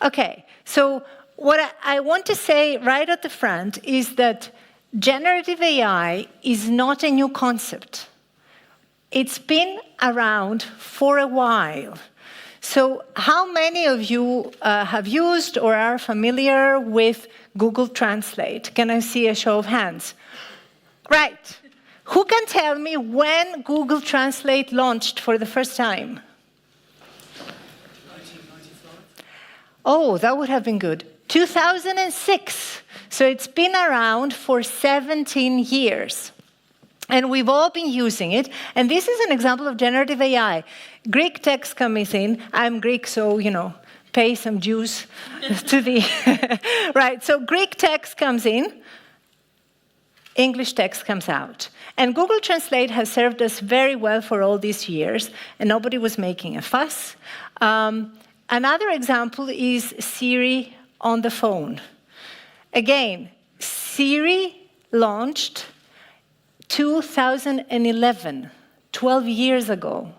Okay, so what I want to say right at the front is that generative AI is not a new concept. It's been around for a while. So how many of you have used or are familiar with Google Translate? Can I see a show of hands? Right. Who can tell me when Google Translate launched for the first time? 1995. Oh, that would have been good. 2006. So it's been around for 17 years. And we've all been using it. And this is an example of generative AI. Greek text comes in. I'm Greek, so, pay some dues to the... Right, so Greek text comes in. English text comes out. And Google Translate has served us very well for all these years, and nobody was making a fuss. Another example is Siri on the phone. Again, Siri launched 2011, 12 years ago.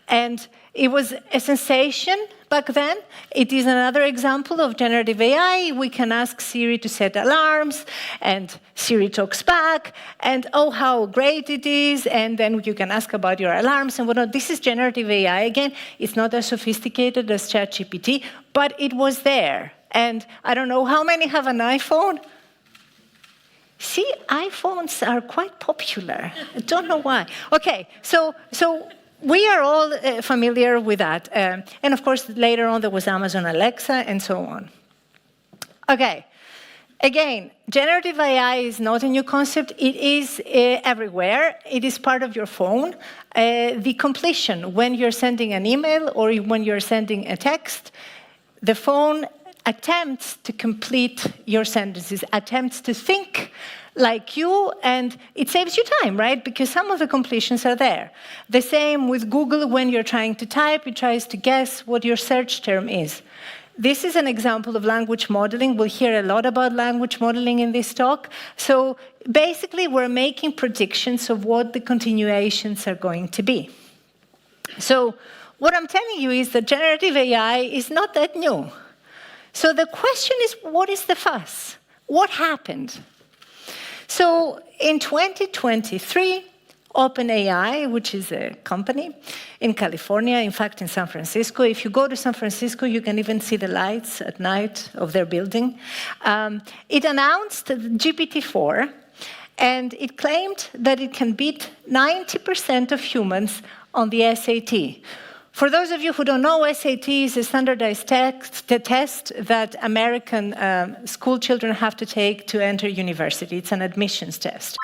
And it was a sensation back then. It is another example of generative AI. We can ask Siri to set alarms, and Siri talks back, and oh, how great it is, and then you can ask about your alarms and whatnot. This is generative AI. Again, it's not as sophisticated as ChatGPT, but it was there. And I don't know how many have an iPhone. See, iPhones are quite popular. I don't know why. Okay, so we are all familiar with that. And of course, later on, there was Amazon Alexa and so on. Okay, again, generative AI is not a new concept. It is everywhere. It is part of your phone. The completion, when you're sending an email or when you're sending a text, the phone attempts to complete your sentences, attempts to think like you, and it saves you time, right? Because some of the completions are there. The same with Google. When you're trying to type, it tries to guess what your search term is. This is an example of language modeling. We'll hear a lot about language modeling in this talk. So basically, we're making predictions of what the continuations are going to be. So what I'm telling you is that generative AI is not that new. So the question is, what is the fuss? What happened? So in 2023, OpenAI, which is a company in California, in fact, in San Francisco. If you go to San Francisco, you can even see the lights at night of their building. It announced GPT-4, and it claimed that it can beat 90% of humans on the SAT. For those of you who don't know, SAT is a standardized test that American school children have to take to enter university. It's an admissions test.